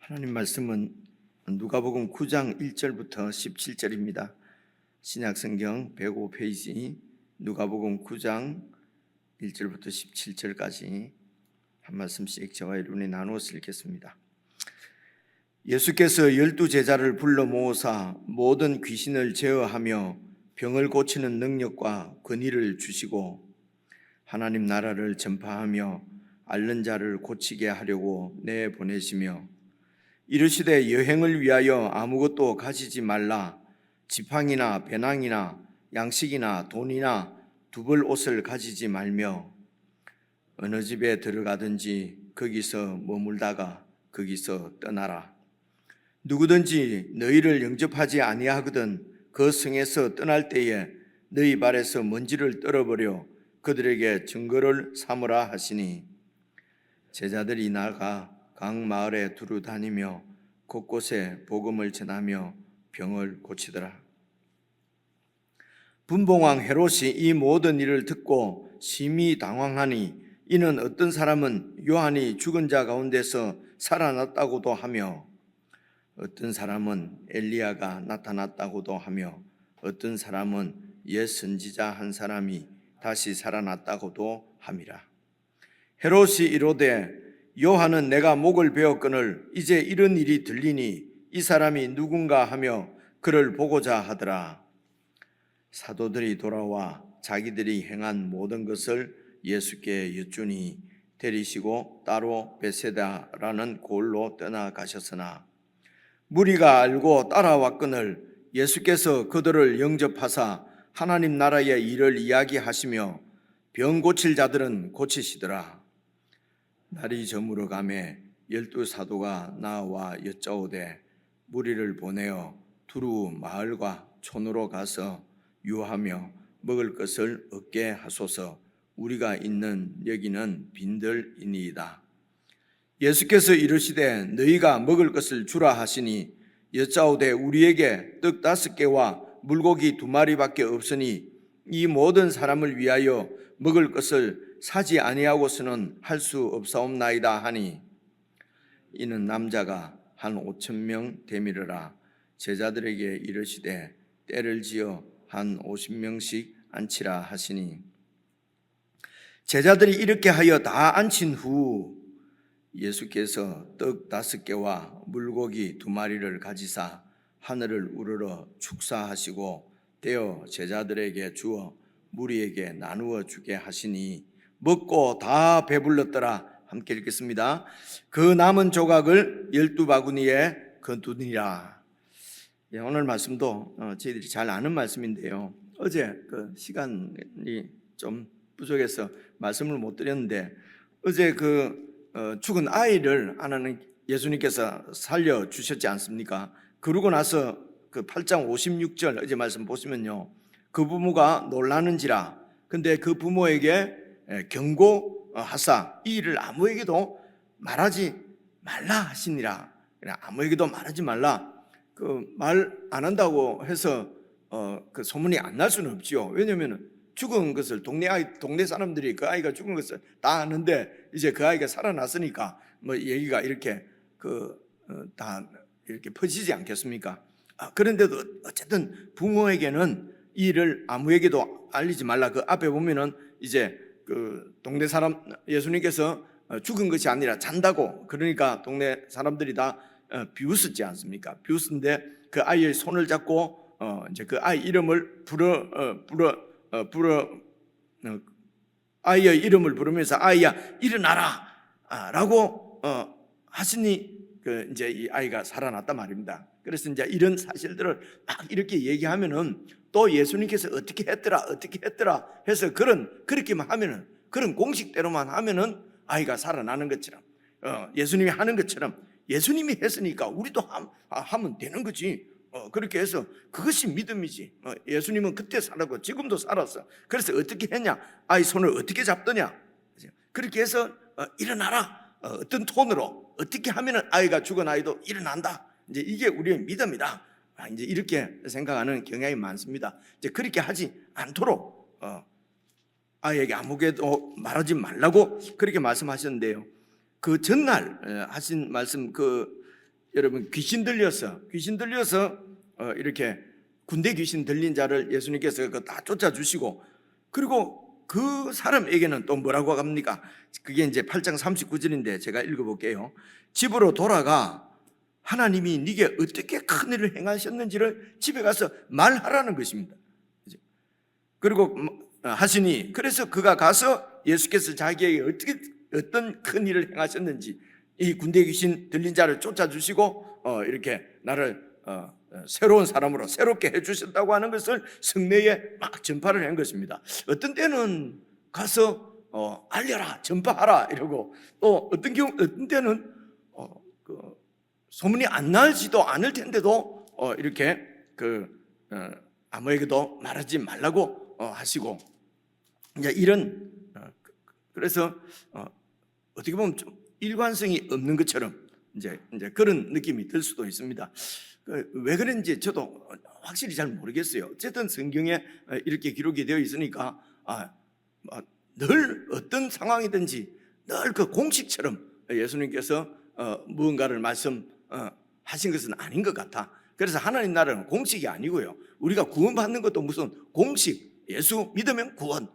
하나님 말씀은 누가복음 9장 1절부터 17절입니다. 신약성경 105페이지 누가복음 9장 1절부터 17절까지 한 말씀씩 저와 여러분이 나누어서 읽겠습니다. 예수께서 12제자를 불러 모으사 모든 귀신을 제어하며 병을 고치는 능력과 권위를 주시고 하나님 나라를 전파하며 앓는 자를 고치게 하려고 내보내시며 이르시되 여행을 위하여 아무것도 가지지 말라. 지팡이나 배낭이나 양식이나 돈이나 두벌 옷을 가지지 말며 어느 집에 들어가든지 거기서 머물다가 거기서 떠나라. 누구든지 너희를 영접하지 아니하거든 그 성에서 떠날 때에 너희 발에서 먼지를 떨어버려 그들에게 증거를 삼으라 하시니 제자들이 나가 각 마을에 두루 다니며 곳곳에 복음을 전하며 병을 고치더라. 분봉왕 헤롯이 이 모든 일을 듣고 심히 당황하니 이는 어떤 사람은 요한이 죽은 자 가운데서 살아났다고도 하며 어떤 사람은 엘리야가 나타났다고도 하며 어떤 사람은 옛 선지자 한 사람이 다시 살아났다고도 함이라. 헤롯이 이르되 요한은 내가 목을 베었거늘 이제 이런 일이 들리니 이 사람이 누군가 하며 그를 보고자 하더라. 사도들이 돌아와 자기들이 행한 모든 것을 예수께 여쭈니 데리시고 따로 베세다라는 고을로 떠나가셨으나 무리가 알고 따라왔거늘 예수께서 그들을 영접하사 하나님 나라의 일을 이야기하시며 병 고칠 자들은 고치시더라. 날이 저물어 가매 12사도가 나와 여짜오되 무리를 보내어 두루 마을과 촌으로 가서 유하며 먹을 것을 얻게 하소서. 우리가 있는 여기는 빈들이니이다. 예수께서 이르시되 너희가 먹을 것을 주라 하시니 여짜오되 우리에게 떡 5개와 물고기 2마리밖에 없으니 이 모든 사람을 위하여 먹을 것을 사지 아니하고서는 할 수 없사옵나이다 하니 이는 남자가 한 5,000명 되미르라. 제자들에게 이르시되 때를 지어 한 50명씩 앉히라 하시니 제자들이 이렇게 하여 다 앉힌 후 예수께서 떡 5개와 물고기 2마리를 가지사 하늘을 우러러 축사하시고 떼어 제자들에게 주어 무리에게 나누어 주게 하시니 먹고 다 배불렀더라. 함께 읽겠습니다. 그 남은 조각을 12바구니에 거두니라. 오늘 말씀도 저희들이 잘 아는 말씀인데요. 어제 그 시간이 좀 부족해서 말씀을 못 드렸는데 어제 죽은 아이를 하나님 예수님께서 살려주셨지 않습니까? 그러고 나서 그 8장 56절 어제 말씀 보시면요. 그 부모가 놀라는지라. 근데 그 부모에게 경고하사 이 일을 아무에게도 말하지 말라 하시니라. 아무에게도 말하지 말라. 말 안 한다고 해서 그 소문이 안 날 수는 없지요. 왜냐하면 죽은 것을 동네 사람들이 그 아이가 죽은 것을 다 아는데 이제 그 아이가 살아났으니까 뭐 얘기가 이렇게 다 이렇게 퍼지지 않겠습니까? 그런데도 어쨌든 부모에게는 이 일을 아무에게도 알리지 말라. 그 앞에 보면은 이제 그 동네 사람 예수님께서 죽은 것이 아니라 잔다고 그러니까 동네 사람들이 다 비웃었지 않습니까? 비웃는데 그 아이의 손을 잡고 이제 그 아이 이름을 아이의 이름을 부르면서 아이야 일어나라 라고 하시니 이제 이 아이가 살아났단 말입니다. 그래서 이제 이런 사실들을 막 이렇게 얘기하면은 또 예수님께서 어떻게 했더라 해서 그렇게만 하면은 그런 공식대로만 하면은 아이가 살아나는 것처럼 예수님이 하는 것처럼 예수님이 했으니까 우리도 하면 되는 거지. 그렇게 해서 그것이 믿음이지. 예수님은 그때 살았고 지금도 살았어. 그래서 어떻게 했냐? 아이 손을 어떻게 잡더냐? 그렇게 해서 일어나라. 어떤 톤으로 어떻게 하면은 아이가 죽은 아이도 일어난다. 이제 이게 우리의 믿음이다. 이제 이렇게 생각하는 경향이 많습니다. 이제 그렇게 하지 않도록 아이에게 아무개도 말하지 말라고 그렇게 말씀하셨는데요. 그 전날 하신 말씀 여러분 귀신 들려서 이렇게 군대 귀신 들린 자를 예수님께서 다 쫓아주시고, 그리고 그 사람에게는 또 뭐라고 합니까? 그게 이제 8장 39절인데 제가 읽어볼게요. 집으로 돌아가 하나님이 네게 어떻게 큰 일을 행하셨는지를 집에 가서 말하라는 것입니다. 그리고 하시니, 그래서 그가 가서 예수께서 자기에게 어떤 큰 일을 행하셨는지 이 군대 귀신 들린 자를 쫓아주시고 이렇게 나를 새로운 사람으로 새롭게 해주셨다고 하는 것을 성내에 막 전파를 한 것입니다. 어떤 때는 가서 알려라, 전파하라 이러고, 또 어떤 때는 소문이 안 나지도 않을 텐데도 이렇게 아무에게도 말하지 말라고 하시고, 이제 이런 그래서 어떻게 보면 좀 일관성이 없는 것처럼 이제 그런 느낌이 들 수도 있습니다. 왜 그런지 저도 확실히 잘 모르겠어요. 어쨌든 성경에 이렇게 기록이 되어 있으니까 늘 어떤 상황이든지 늘 그 공식처럼 예수님께서 무언가를 말씀하신 것은 아닌 것 같아. 그래서 하나님 나라는 공식이 아니고요, 우리가 구원받는 것도 무슨 공식, 예수 믿으면 구원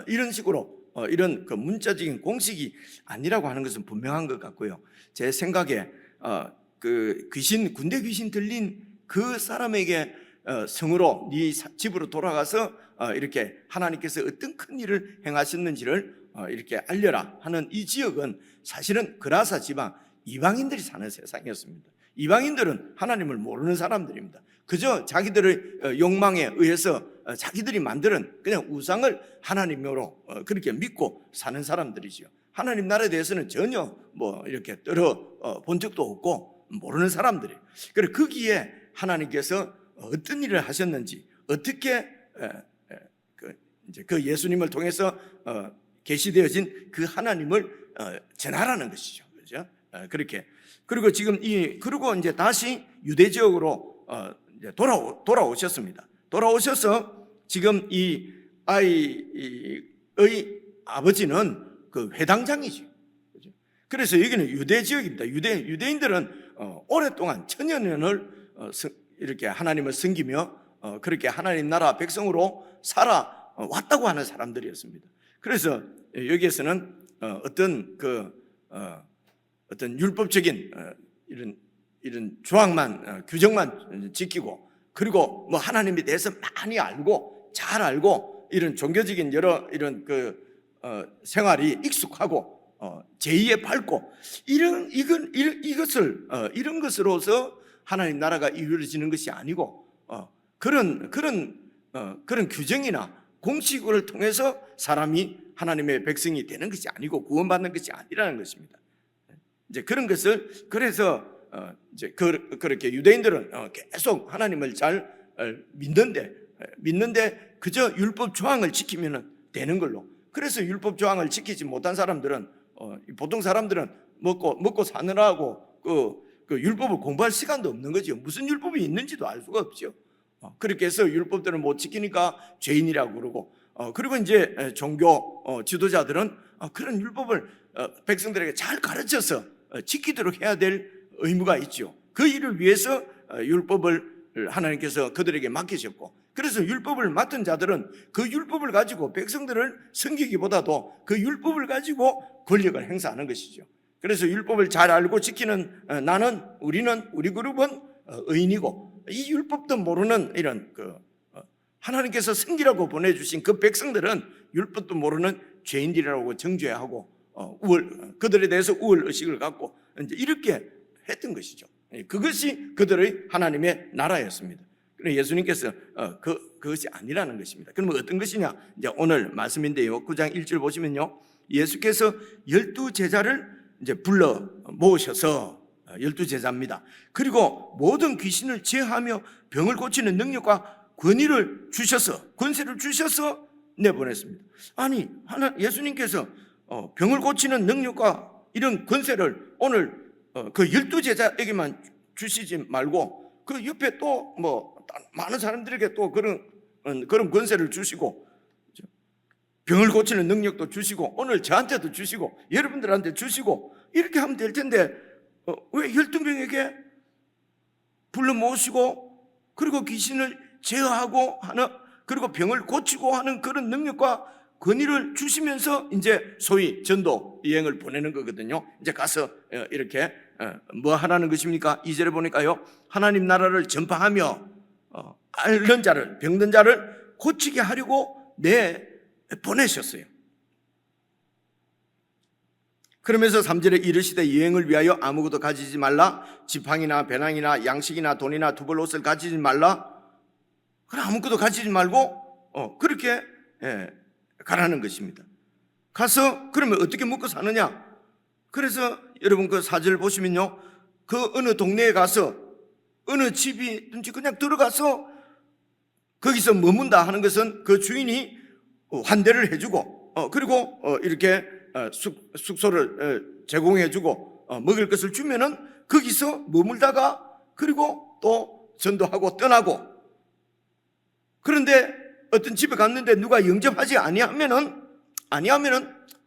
이런 식으로 이런 그 문자적인 공식이 아니라고 하는 것은 분명한 것 같고요. 제 생각에 그 군대 귀신 들린 그 사람에게 성으로 네 집으로 돌아가서 이렇게 하나님께서 어떤 큰 일을 행하셨는지를 이렇게 알려라 하는 이 지역은 사실은 그라사 지방 이방인들이 사는 세상이었습니다. 이방인들은 하나님을 모르는 사람들입니다. 그저 자기들의 욕망에 의해서 자기들이 만드는 그냥 우상을 하나님으로 그렇게 믿고 사는 사람들이죠. 하나님 나라에 대해서는 전혀 이렇게 본 적도 없고 모르는 사람들이에요. 그래서 거기에 하나님께서 어떤 일을 하셨는지, 어떻게 그 예수님을 통해서 계시되어진 그 하나님을 전하라는 것이죠. 그렇죠? 그렇게. 그리고 지금 그리고 이제 다시 유대 지역으로 이제 돌아오셨습니다. 돌아오셔서 지금 이 아이의 아버지는 그 회당장이죠. 그래서 여기는 유대 지역입니다. 유대인들은 오랫동안 천여 년을 이렇게 하나님을 섬기며 그렇게 하나님 나라 백성으로 살아왔다고 하는 사람들이었습니다. 그래서 여기에서는 어떤 율법적인 이런 조항만 규정만 지키고, 그리고 하나님에 대해서 많이 알고 잘 알고 이런 종교적인 여러 이런 생활이 익숙하고 제의에 밟고 이런 것으로서 하나님 나라가 이루어지는 것이 아니고 그런 규정이나 공식을 통해서 사람이 하나님의 백성이 되는 것이 아니고 구원받는 것이 아니라는 것입니다. 이제 그런 것을 그래서 이제 그렇게 유대인들은 계속 하나님을 잘 믿는데 그저 율법 조항을 지키면 되는 걸로. 그래서 율법 조항을 지키지 못한 사람들은 보통 사람들은 먹고 사느라고 그 율법을 공부할 시간도 없는 거죠. 무슨 율법이 있는지도 알 수가 없죠. 그렇게 해서 율법들을 못 지키니까 죄인이라고 그러고, 그리고 이제 종교 지도자들은 그런 율법을 백성들에게 잘 가르쳐서 지키도록 해야 될 의무가 있죠. 그 일을 위해서 율법을 하나님께서 그들에게 맡기셨고, 그래서 율법을 맡은 자들은 그 율법을 가지고 백성들을 섬기기보다도 그 율법을 가지고 권력을 행사하는 것이죠. 그래서 율법을 잘 알고 지키는 우리 그룹은 의인이고, 이 율법도 모르는 이런 하나님께서 섬기라고 보내주신 그 백성들은 율법도 모르는 죄인들이라고 정죄하고 그들에 대해서 우월 의식을 갖고 이제 이렇게 했던 것이죠. 그것이 그들의 하나님의 나라였습니다. 그래서 예수님께서 그것이 아니라는 것입니다. 그러면 어떤 것이냐? 이제 오늘 말씀인데요. 9장 1절 보시면요, 예수께서 12제자를 이제 불러 모으셔서 12제자입니다. 그리고 모든 귀신을 제하며 병을 고치는 능력과 권세를 주셔서 내보냈습니다. 아니, 예수님께서 병을 고치는 능력과 이런 권세를 오늘 그 12제자에게만 주시지 말고 그 옆에 또 많은 사람들에게 또 그런 권세를 주시고 병을 고치는 능력도 주시고 오늘 저한테도 주시고 여러분들한테 주시고 이렇게 하면 될 텐데 왜 12명에게 불러 모시고 그리고 귀신을 제어하고 하는, 그리고 병을 고치고 하는 그런 능력과 권위를 주시면서 이제 소위 전도 여행을 보내는 거거든요. 이제 가서 이렇게 뭐 하라는 것입니까? 2절에 보니까요, 하나님 나라를 전파하며 앓는 자를, 병든 자를 고치게 하려고 보내셨어요. 그러면서 3절에 이르시되 여행을 위하여 아무것도 가지지 말라. 지팡이나 배낭이나 양식이나 돈이나 두벌 옷을 가지지 말라. 그럼 아무것도 가지지 말고 그렇게 가라는 것입니다. 가서 그러면 어떻게 먹고 사느냐? 그래서 여러분 그 4절 보시면요, 그 어느 동네에 가서 어느 집이든지 그냥 들어가서 거기서 머문다 하는 것은 그 주인이 환대를 해주고 그리고 이렇게 숙소를 제공해주고 먹을 것을 주면은 거기서 머물다가 그리고 또 전도하고 떠나고, 그런데 어떤 집에 갔는데 누가 영접하지 아니하면은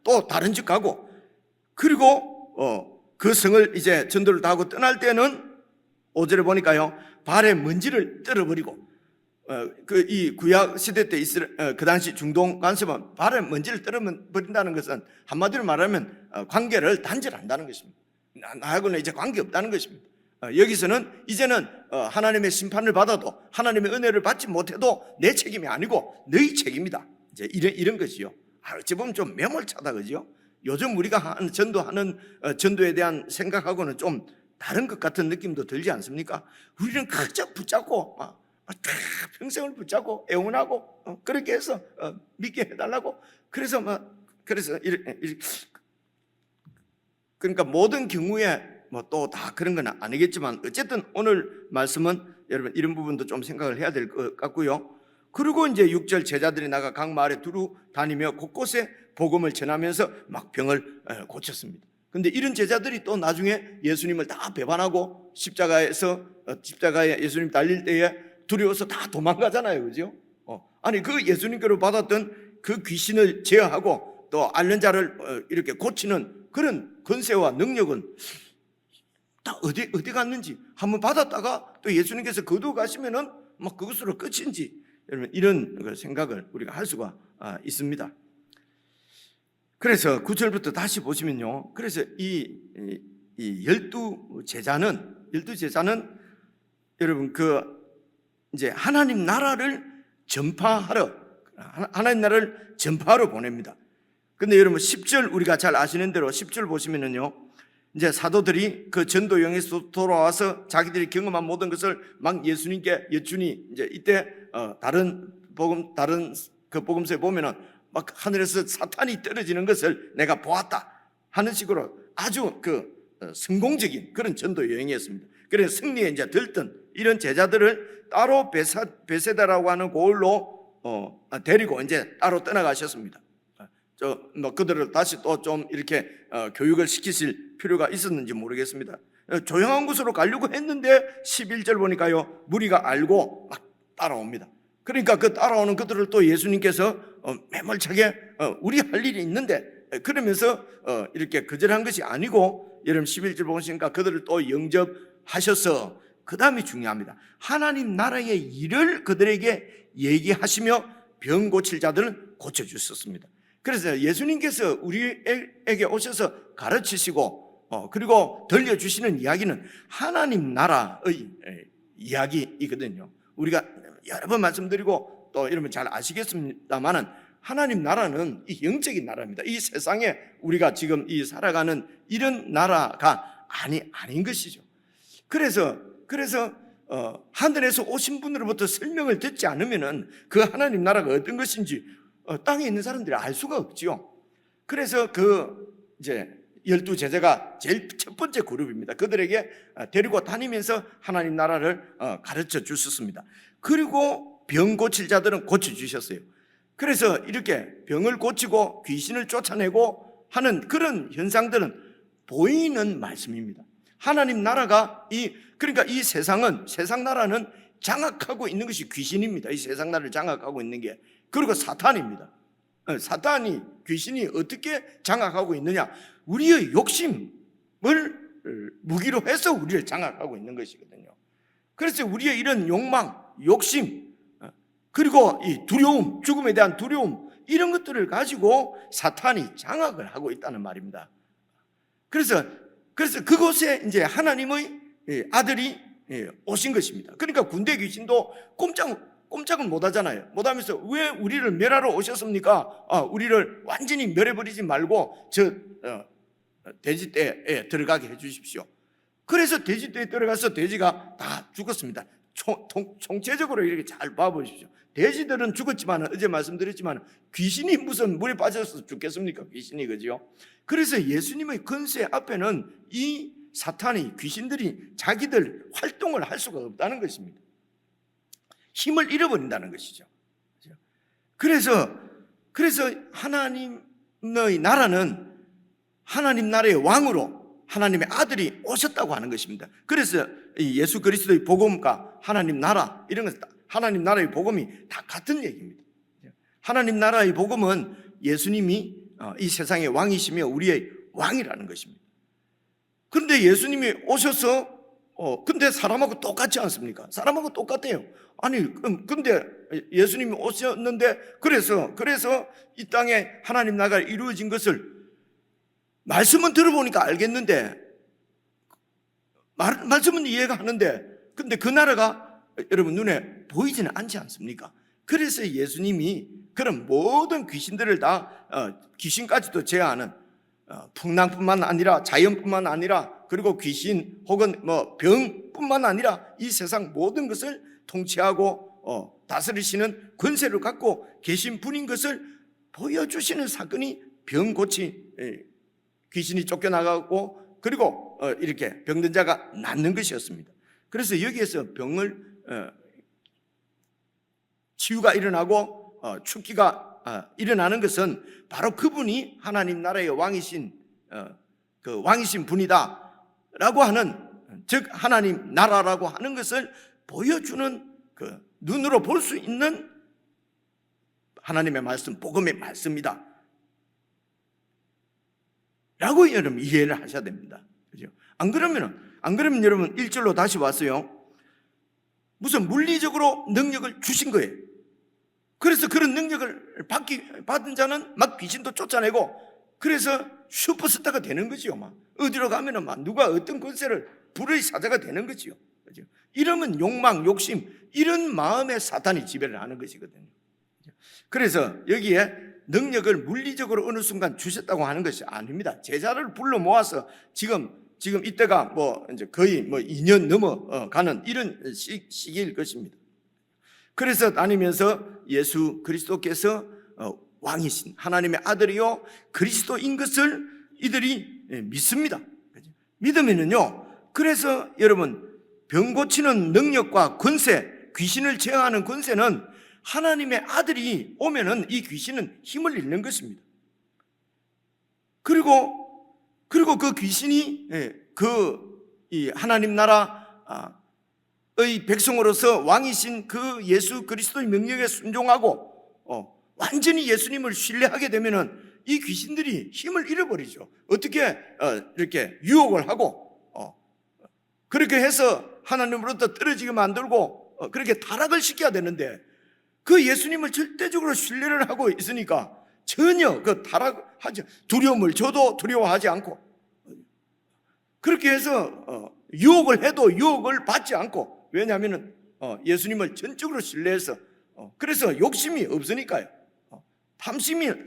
또 다른 집 가고, 그리고 그 성을 이제 전도를 다 하고 떠날 때는 5절에 보니까요, 발에 먼지를 떨어버리고, 이 구약 시대 때 그 당시 중동 간섭은 발에 먼지를 떨어버린다는 것은 한마디로 말하면 관계를 단절한다는 것입니다. 나하고는 이제 관계 없다는 것입니다. 여기서는 이제는 하나님의 심판을 받아도, 하나님의 은혜를 받지 못해도 내 책임이 아니고 너희 책임이다. 이제 이런 것이요. 어찌 보면 좀 매몰차다, 그죠? 요즘 우리가 하는 전도하는 전도에 대한 생각하고는 좀 다른 것 같은 느낌도 들지 않습니까? 우리는 그저 붙잡고 평생을 붙잡고 애원하고 그렇게 해서 믿게 해달라고, 그래서 그러니까 모든 경우에 또 다 그런 건 아니겠지만 어쨌든 오늘 말씀은 여러분 이런 부분도 좀 생각을 해야 될 것 같고요. 그리고 이제 6절 제자들이 나가 각 마을에 두루 다니며 곳곳에 복음을 전하면서 막 병을 고쳤습니다. 근데 이런 제자들이 또 나중에 예수님을 다 배반하고 십자가에 예수님 달릴 때에 두려워서 다 도망가잖아요, 그죠? 아니 그 예수님께로 받았던 그 귀신을 제어하고 또 앓는 자를 이렇게 고치는 그런 권세와 능력은 다 어디 갔는지, 한번 받았다가 또 예수님께서 거두어 가시면은 막 그것으로 끝인지, 여러분 이런 생각을 우리가 할 수가 있습니다. 그래서 9절부터 다시 보시면요, 그래서 이 12제자는 여러분 이제 하나님 나라를 전파하러 보냅니다. 근데 여러분 10절 우리가 잘 아시는 대로 10절 보시면은요, 이제 사도들이 그 전도 여행에서 돌아와서 자기들이 경험한 모든 것을 막 예수님께 여쭈니, 이제 이때 다른 그 복음서에 보면은 막 하늘에서 사탄이 떨어지는 것을 내가 보았다 하는 식으로 아주 성공적인 그런 전도 여행이었습니다. 그래서 승리에 이제 들뜬 이런 제자들을 따로 베세다라고 하는 고을로 데리고 이제 따로 떠나가셨습니다. 그들을 다시 또 좀 이렇게 교육을 시키실 필요가 있었는지 모르겠습니다. 조용한 곳으로 가려고 했는데 11절 보니까요, 무리가 알고 막 따라옵니다. 그러니까 그 따라오는 그들을 또 예수님께서 매몰차게 우리 할 일이 있는데 그러면서 이렇게 거절한 것이 아니고, 여러분 11절 보시니까 그들을 또 영접하셔서, 그 다음이 중요합니다. 하나님 나라의 일을 그들에게 얘기하시며 병 고칠 자들은 고쳐주셨습니다. 그래서 예수님께서 우리에게 오셔서 가르치시고 그리고 들려주시는 이야기는 하나님 나라의 이야기이거든요. 우리가 여러 번 말씀드리고 또 여러분 잘 아시겠습니다만은 하나님 나라는 이 영적인 나라입니다. 이 세상에 우리가 지금 이 살아가는 이런 나라가 아닌 것이죠. 그래서 하늘에서 오신 분으로부터 설명을 듣지 않으면은 그 하나님 나라가 어떤 것인지 땅에 있는 사람들이 알 수가 없지요. 그래서 이제 12제자가 제일 첫 번째 그룹입니다. 그들에게 데리고 다니면서 하나님 나라를 가르쳐 주셨습니다. 그리고 병 고칠 자들은 고쳐주셨어요. 그래서 이렇게 병을 고치고 귀신을 쫓아내고 하는 그런 현상들은 보이는 말씀입니다. 하나님 나라가 그러니까 이 세상 나라는 장악하고 있는 것이 귀신입니다. 이 세상 나라를 장악하고 있는 게. 그리고 사탄입니다. 사탄이, 귀신이 어떻게 장악하고 있느냐? 우리의 욕심을 무기로 해서 우리를 장악하고 있는 것이거든요. 그래서 우리의 이런 욕망, 욕심, 그리고 이 두려움, 죽음에 대한 두려움, 이런 것들을 가지고 사탄이 장악을 하고 있다는 말입니다. 그래서 그곳에 이제 하나님의 아들이 오신 것입니다. 그러니까 군대 귀신도 꼼짝을 못 하잖아요. 못 하면서 왜 우리를 멸하러 오셨습니까? 우리를 완전히 멸해버리지 말고 저 돼지떼에 들어가게 해주십시오. 그래서 돼지떼에 들어가서 돼지가 다 죽었습니다. 총체적으로 이렇게 잘 봐보십시오. 돼지들은 죽었지만, 어제 말씀드렸지만 귀신이 무슨 물에 빠져서 죽겠습니까? 귀신이, 그죠? 그래서 예수님의 권세 앞에는 이 사탄이, 귀신들이 자기들 활동을 할 수가 없다는 것입니다. 힘을 잃어버린다는 것이죠. 그래서 하나님의 나라는 하나님 나라의 왕으로 하나님의 아들이 오셨다고 하는 것입니다. 그래서 예수 그리스도의 복음과 하나님 나라, 이런 것은 하나님 나라의 복음이 다 같은 얘기입니다. 하나님 나라의 복음은 예수님이 이 세상의 왕이시며 우리의 왕이라는 것입니다. 그런데 예수님이 오셔서 근데 사람하고 똑같지 않습니까? 사람하고 똑같아요. 아니, 근데 예수님이 오셨는데 그래서 이 땅에 하나님 나라가 이루어진 것을 말씀은 들어보니까 알겠는데, 말씀은 이해가 하는데, 근데 그 나라가 여러분 눈에 보이지는 않지 않습니까? 그래서 예수님이 그런 모든 귀신들을 다 귀신까지도 제어하는, 풍랑뿐만 아니라 자연뿐만 아니라, 그리고 귀신 혹은 병뿐만 아니라 이 세상 모든 것을 통치하고 다스리시는 권세를 갖고 계신 분인 것을 보여주시는 사건이 병고치, 귀신이 쫓겨나가고 그리고 이렇게 병든 자가 낫는 것이었습니다. 그래서 여기에서 병을 치유가 일어나고 축기가 일어나는 것은 바로 그분이 하나님 나라의 왕이신 그 왕이신 분이다라고 하는, 즉 하나님 나라라고 하는 것을 보여주는 그 눈으로 볼 수 있는 하나님의 말씀, 복음의 말씀이다 라고 여러분 이해를 하셔야 됩니다. 그죠? 안 그러면 여러분 1절로 다시 왔어요. 무슨 물리적으로 능력을 주신 거예요. 그래서 그런 능력을 받은 자는 막 귀신도 쫓아내고, 그래서 슈퍼스타가 되는 거지요. 막 어디로 가면은 막 누가 어떤 권세를 부를 사자가 되는 거지요. 그죠? 이러면 욕망, 욕심, 이런 마음에 사탄이 지배를 하는 것이거든요. 그래서 여기에 능력을 물리적으로 어느 순간 주셨다고 하는 것이 아닙니다. 제자를 불러 모아서 지금 이때가 이제 거의 2년 넘어가는 이런 시기일 것입니다. 그래서 다니면서 예수 그리스도께서 왕이신 하나님의 아들이요 그리스도인 것을 이들이 믿습니다. 믿으면은요, 그래서 여러분 병 고치는 능력과 권세, 귀신을 제어하는 권세는 하나님의 아들이 오면은 이 귀신은 힘을 잃는 것입니다. 그리고 그 귀신이 이 하나님 나라의 백성으로서 왕이신 그 예수 그리스도의 명령에 순종하고 완전히 예수님을 신뢰하게 되면은 이 귀신들이 힘을 잃어버리죠. 어떻게 이렇게 유혹을 하고 그렇게 해서 하나님으로부터 떨어지게 만들고 그렇게 타락을 시켜야 되는데, 그 예수님을 절대적으로 신뢰를 하고 있으니까 전혀 그 타락하지, 두려움을 줘도 두려워하지 않고, 그렇게 해서 유혹을 해도 유혹을 받지 않고, 왜냐하면 예수님을 전적으로 신뢰해서 그래서 욕심이 없으니까요. 탐심을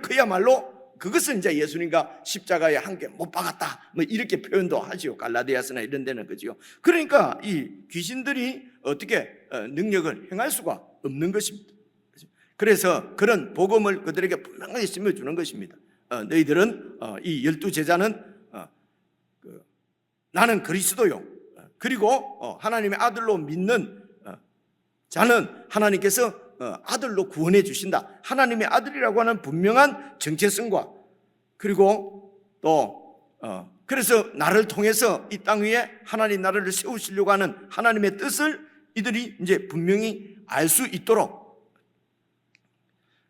그야말로 그것은 이제 예수님과 십자가에 함께 못 박았다 이렇게 표현도 하지요. 갈라디아서나 이런 데는, 그죠? 그러니까 이 귀신들이 어떻게 능력을 행할 수가 없는 것입니다. 그래서 그런 복음을 그들에게 분명하게 심어주는 것입니다. 너희들은 이 12제자는 나는 그리스도요, 그리고 하나님의 아들로 믿는 자는 하나님께서 아들로 구원해 주신다. 하나님의 아들이라고 하는 분명한 정체성과, 그리고 또 그래서 나를 통해서 이 땅 위에 하나님 나라를 세우시려고 하는 하나님의 뜻을 이들이 이제 분명히 알 수 있도록,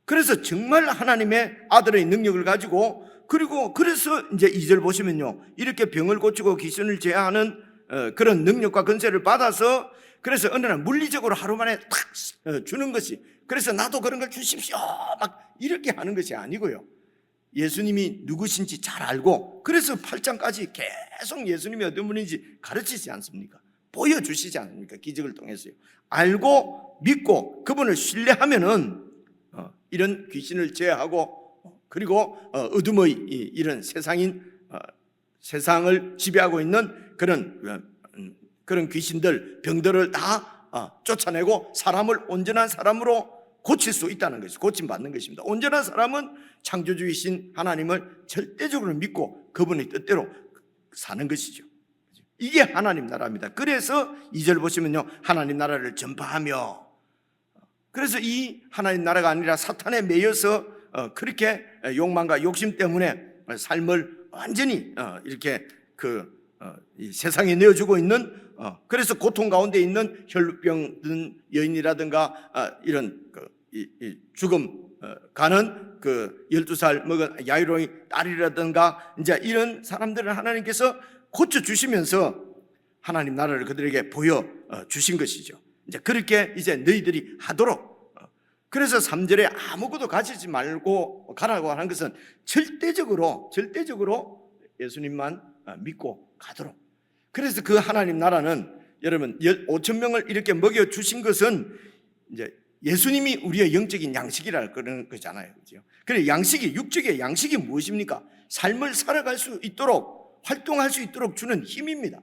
그래서 정말 하나님의 아들의 능력을 가지고, 그리고 그래서 이제 2절 보시면요, 이렇게 병을 고치고 귀신을 제어하는 그런 능력과 권세를 받아서 그래서 어느 날 물리적으로 하루 만에 탁 주는 것이, 그래서 나도 그런 걸 주십시오 막 이렇게 하는 것이 아니고요. 예수님이 누구신지 잘 알고 그래서 8장까지 계속 예수님이 어떤 분인지 가르치지 않습니까? 보여주시지 않습니까? 기적을 통해서요. 알고 믿고 그분을 신뢰하면은 이런 귀신을 제어하고 그리고 어둠의 이런 세상을 지배하고 있는 그런 귀신들, 병들을 다 쫓아내고 사람을 온전한 사람으로 고칠 수 있다는 것이, 고침받는 것입니다. 온전한 사람은 창조주이신 하나님을 절대적으로 믿고 그분의 뜻대로 사는 것이죠. 이게 하나님 나라입니다. 그래서 2절 보시면요, 하나님 나라를 전파하며, 그래서 이 하나님 나라가 아니라 사탄에 매여서 그렇게 욕망과 욕심 때문에 삶을 완전히 이렇게 이 세상에 내어주고 있는, 그래서 고통 가운데 있는 혈루병 든 여인이라든가 이런 죽음 가는 12살 먹은 야이로의 딸이라든가 이제 이런 사람들을 하나님께서 고쳐주시면서 하나님 나라를 그들에게 보여주신 것이죠. 이제 그렇게 이제 너희들이 하도록. 그래서 3절에 아무것도 가지지 말고 가라고 하는 것은 절대적으로 예수님만 믿고 가도록. 그래서 그 하나님 나라는 여러분 5,000명을 이렇게 먹여주신 것은 이제 예수님이 우리의 영적인 양식이라 그러는 거잖아요. 그죠? 그래, 육적의 양식이 무엇입니까? 삶을 살아갈 수 있도록, 활동할 수 있도록 주는 힘입니다.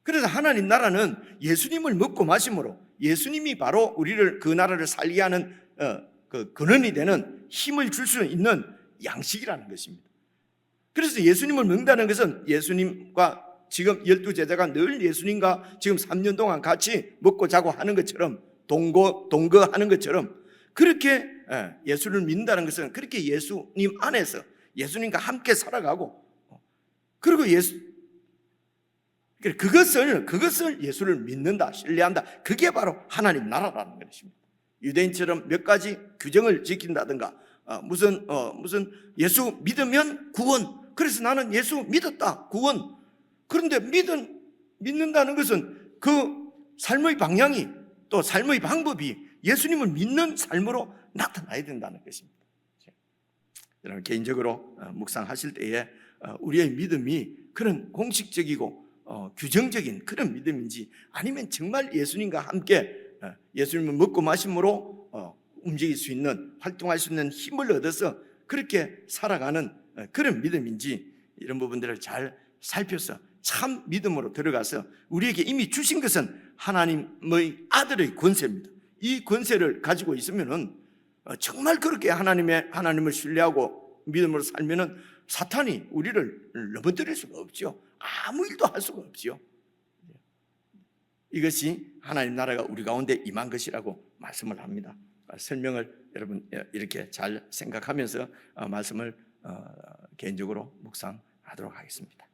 그래서 하나님 나라는 예수님을 먹고 마심으로 예수님이 바로 우리를, 그 나라를 살게 하는 그 근원이 되는 힘을 줄 수 있는 양식이라는 것입니다. 그래서 예수님을 먹는다는 것은 예수님과 지금 12제자가 늘 예수님과 지금 3년 동안 같이 먹고 자고 하는 것처럼, 동거하는 것처럼, 그렇게 예수를 믿는다는 것은 그렇게 예수님 안에서 예수님과 함께 살아가고, 그리고 그것을 예수를 믿는다, 신뢰한다. 그게 바로 하나님 나라라는 것입니다. 유대인처럼 몇 가지 규정을 지킨다든가 무슨 예수 믿으면 구원, 그래서 나는 예수 믿었다, 구원. 그런데 믿는다는 것은 그 삶의 방향이, 또 삶의 방법이 예수님을 믿는 삶으로 나타나야 된다는 것입니다. 여러분 개인적으로 묵상하실 때에 우리의 믿음이 그런 공식적이고 규정적인 그런 믿음인지, 아니면 정말 예수님과 함께 예수님을 먹고 마심으로 움직일 수 있는, 활동할 수 있는 힘을 얻어서 그렇게 살아가는 그런 믿음인지, 이런 부분들을 잘 살펴서 참 믿음으로 들어가서 우리에게 이미 주신 것은 하나님의 아들의 권세입니다. 이 권세를 가지고 있으면은 정말 그렇게 하나님을 신뢰하고 믿음으로 살면은 사탄이 우리를 넘어뜨릴 수가 없죠. 아무 일도 할 수가 없죠. 이것이 하나님 나라가 우리 가운데 임한 것이라고 말씀을 합니다. 설명을 여러분 이렇게 잘 생각하면서 말씀을 개인적으로 묵상하도록 하겠습니다.